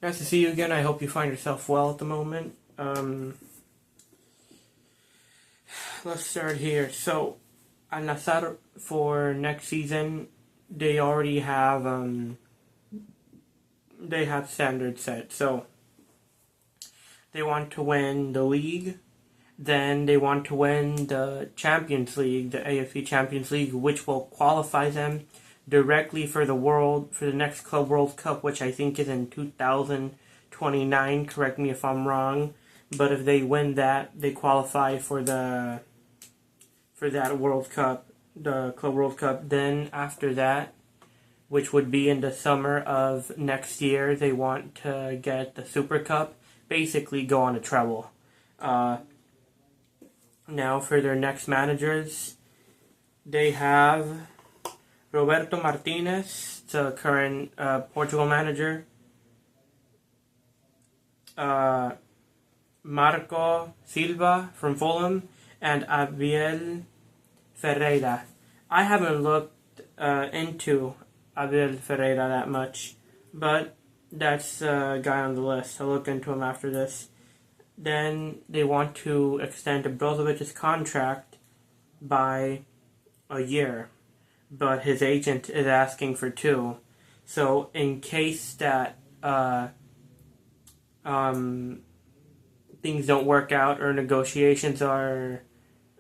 Nice to see you again. I hope you find yourself well at the moment. Let's start here. So, Al Nassr for next season, they already have standards set. So, they want to win the league. Then they want to win the Champions League, the AFC Champions League, which will qualify them directly for the next Club World Cup, which I think is in 2029. Correct me if I'm wrong, but if they win that, they qualify for that World Cup, the Club World Cup. Then after that, which would be in the summer of next year, they want to get the Super Cup, basically go on a treble. Now for their next managers, they have Roberto Martinez, the current Portugal manager. Marco Silva from Fulham, and Abel Ferreira. I haven't looked into Abel Ferreira that much, but that's a guy on the list. I'll look into him after this. Then they want to extend Brozovic's contract by a year, but his agent is asking for 2. So in case that things don't work out or negotiations are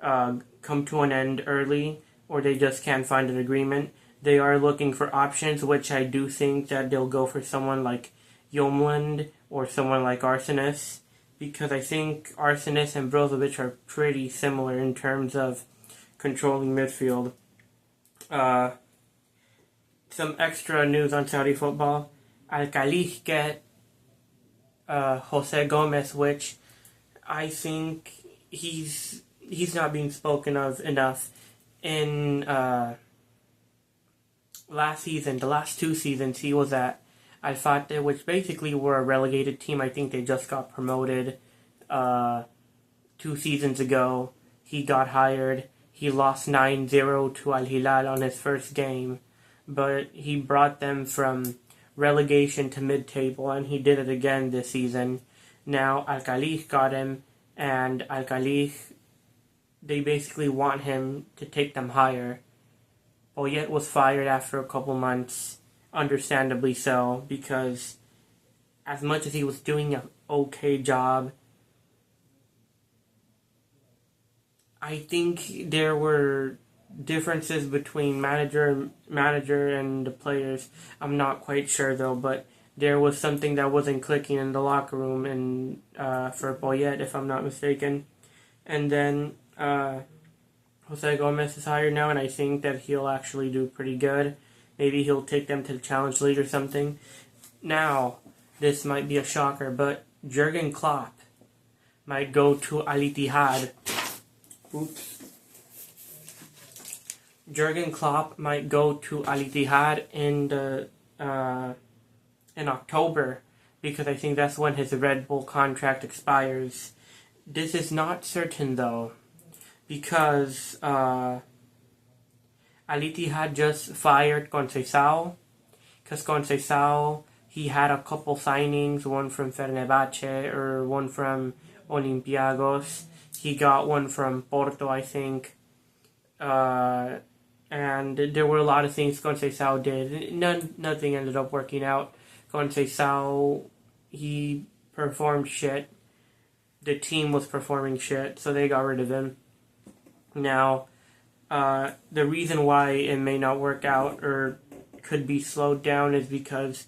come to an end early, or they just can't find an agreement, they are looking for options, which I do think that they'll go for someone like Yomland or someone like Arsenis, because I think Arsenis and Brozovic are pretty similar in terms of controlling midfield. Some extra news on Saudi football. Al-Khalij get Jose Gomez, which I think he's not being spoken of enough. In last season, the last 2 seasons, he was at Al Fateh, which basically were a relegated team. I think they just got promoted 2 seasons ago. He got hired. He lost 9-0 to Al Hilal on his first game, but he brought them from relegation to mid-table, and he did it again this season. Now Al-Khalij got him, and Al-Khalij, they basically want him to take them higher. Poyet was fired after a couple months, understandably so, because as much as he was doing an okay job, I think there were differences between manager and the players. I'm not quite sure though, but there was something that wasn't clicking in the locker room, and for Poyet, if I'm not mistaken. And then Jose Gomez is hired now, and I think that he'll actually do pretty good. Maybe he'll take them to the Challenge League or something. Now, this might be a shocker, but Jurgen Klopp might go to Al Ittihad. Jurgen Klopp might go to Al Ittihad in October, because I think that's when his Red Bull contract expires. This is not certain though, because Al Ittihad just fired Conceição, because Conceição, he had a couple signings, one from Fenerbahce or one from Olympiacos. He got one from Porto, I think. And there were a lot of things Conceição did. Nothing ended up working out. Conceição, he performed shit. The team was performing shit, so they got rid of him. Now, the reason why it may not work out or could be slowed down is because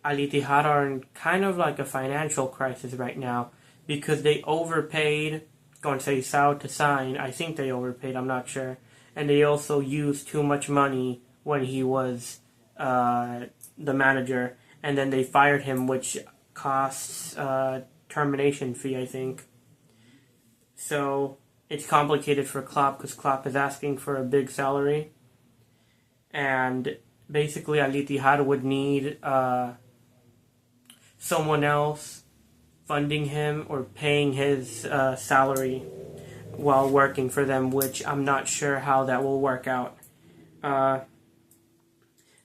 Al Ittihad are in kind of like a financial crisis right now, because they overpaid Conceição to sign. I think they overpaid, I'm not sure. And they also used too much money when he was the manager, and then they fired him, which costs termination fee, I think. So it's complicated for Klopp, because Klopp is asking for a big salary, and basically Al Ittihad would need someone else funding him or paying his salary while working for them, which I'm not sure how that will work out.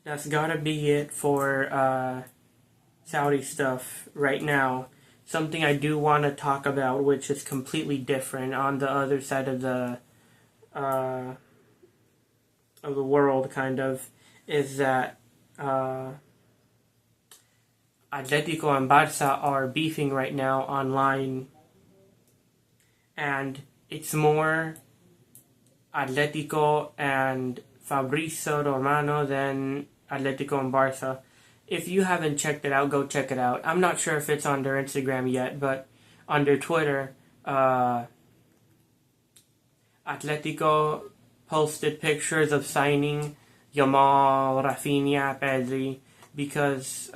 That's gotta be it for Saudi stuff right now. Something I do want to talk about, which is completely different on the other side of the world, kind of, is that Atletico and Barça are beefing right now online, and it's more Atletico and Fabrizio Romano than Atletico and Barça. If you haven't checked it out, go check it out. I'm not sure if it's on their Instagram yet, but on their Twitter, Atletico posted pictures of signing Yamal, Rafinha, Pedri, because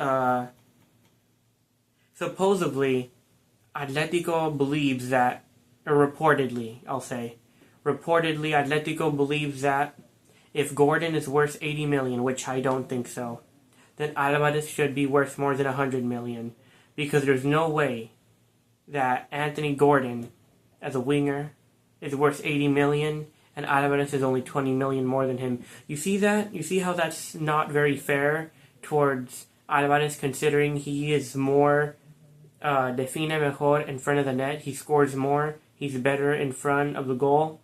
supposedly Atletico believes that, or reportedly, Atletico believes that if Gordon is worth 80 million, which I don't think so, then Alvarez should be worth more than 100 million, because there's no way that Anthony Gordon, as a winger, is worth 80 million, and Alvarez is only 20 million more than him. You see that? You see how that's not very fair towards Alvarez, considering he is more define mejor in front of the net. He scores more. He's better in front of the goal.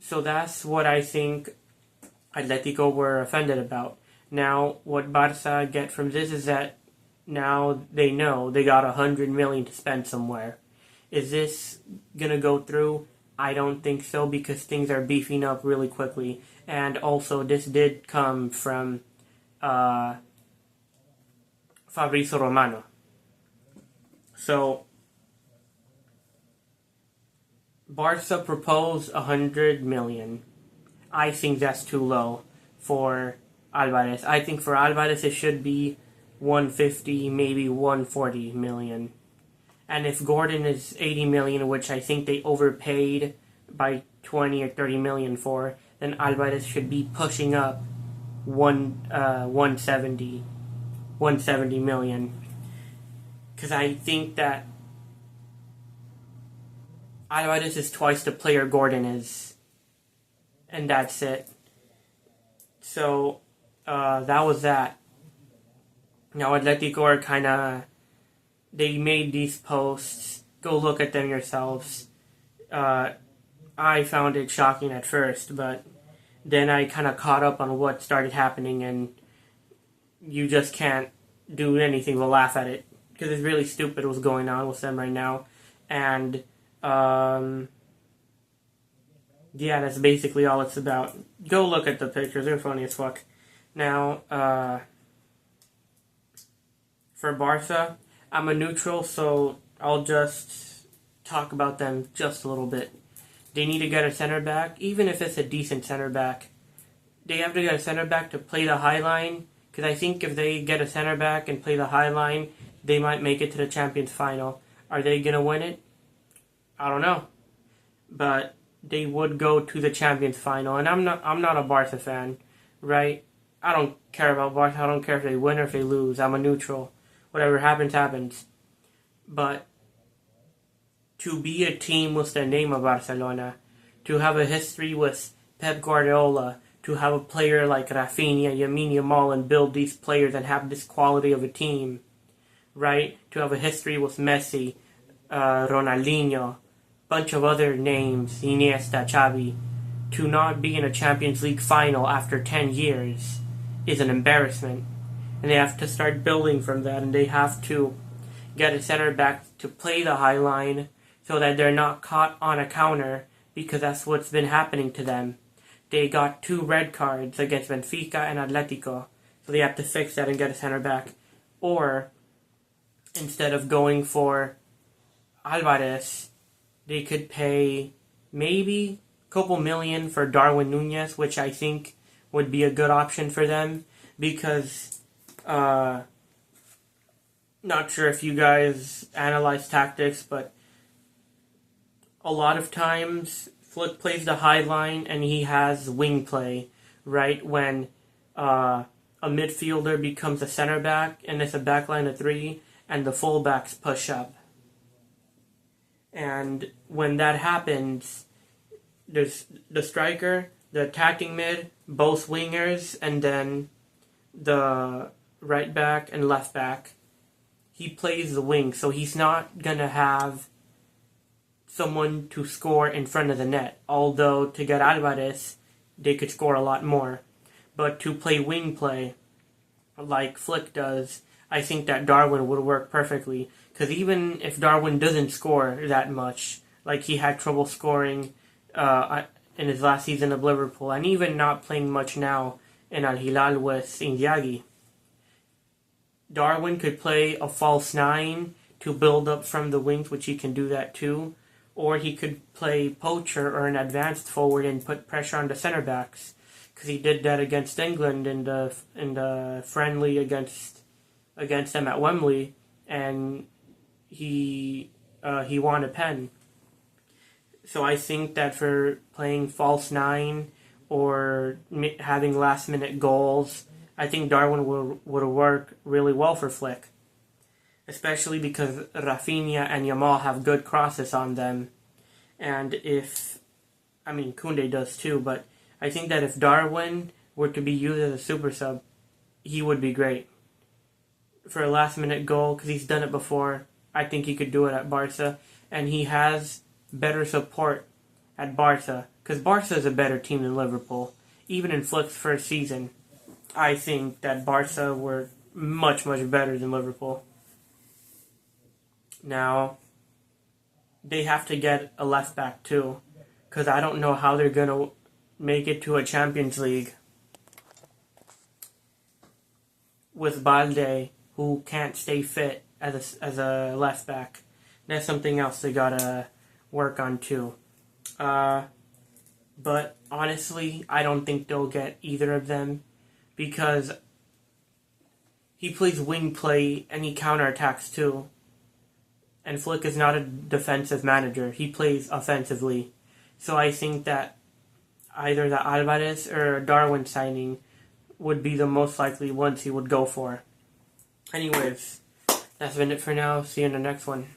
So that's what I think Atletico were offended about. Now, what Barça get from this is that now they know they got 100 million to spend somewhere. Is this gonna go through? I don't think so, because things are beefing up really quickly. And also, this did come from Fabrizio Romano. So, Barca proposed 100 million. I think that's too low for Alvarez. I think for Alvarez it should be 150, maybe 140 million. And if Gordon is 80 million, which I think they overpaid by 20 or 30 million for, then Alvarez should be pushing up 170 million. Because I think that Alvarez is twice the player Gordon is. And that's it. So, that was that. Now, Atletico are kind of... They made these posts. Go look at them yourselves. I found it shocking at first, but then I kind of caught up on what started happening, and you just can't do anything but laugh at it. Because it's really stupid what's going on with them right now. And, yeah, that's basically all it's about. Go look at the pictures. They're funny as fuck. Now, for Barca, I'm a neutral, so I'll just talk about them just a little bit. They need to get a center back, even if it's a decent center back. They have to get a center back to play the high line, because I think if they get a center back and play the high line, they might make it to the Champions final. Are they going to win it? I don't know. But they would go to the Champions final, and I'm not a Barca fan, right? I don't care about Barca. I don't care if they win or if they lose. I'm a neutral. Whatever happens, happens. But to be a team with the name of Barcelona, to have a history with Pep Guardiola, to have a player like Rafinha, Lamine Yamal, and build these players and have this quality of a team, right? To have a history with Messi, Ronaldinho, bunch of other names, Iniesta, Xavi, to not be in a Champions League final after 10 years is an embarrassment. And they have to start building from that, and they have to get a center back to play the high line so that they're not caught on a counter, because that's what's been happening to them. They got 2 red cards against Benfica and Atletico, so they have to fix that and get a center back. Or, instead of going for Alvarez, they could pay maybe a couple million for Darwin Núñez, which I think would be a good option for them, because not sure if you guys analyze tactics, but a lot of times Flick plays the high line and he has wing play, right? When a midfielder becomes a center back and it's a back line of 3 and the fullbacks push up. And when that happens, there's the striker, the attacking mid, both wingers, and then the right back and left back he plays the wing, so he's not going to have someone to score in front of the net. Although, to get Alvarez, they could score a lot more. But to play wing play, like Flick does, I think that Darwin would work perfectly. Because even if Darwin doesn't score that much, like he had trouble scoring in his last season of Liverpool, and even not playing much now in Al Hilal with Inzaghi, Darwin could play a false nine to build up from the wings, which he can do that too. Or he could play poacher or an advanced forward and put pressure on the center backs, because he did that against England in the friendly against them at Wembley, and he won a pen. So I think that for playing false nine or having last minute goals, I think Darwin would work really well for Flick. Especially because Rafinha and Yamal have good crosses on them. And Koundé does too, but I think that if Darwin were to be used as a super sub, he would be great. For a last minute goal, because he's done it before, I think he could do it at Barca. And he has better support at Barca, because Barca is a better team than Liverpool. Even in Flick's first season, I think that Barca were much, much better than Liverpool. Now, they have to get a left back too, because I don't know how they're going to make it to a Champions League with Balde, who can't stay fit as a left back. That's something else they got to work on too. But honestly, I don't think they'll get either of them, because he plays wing play and he counterattacks too. And Flick is not a defensive manager. He plays offensively. So I think that either the Alvarez or Darwin signing would be the most likely ones he would go for. Anyways, that's been it for now. See you in the next one.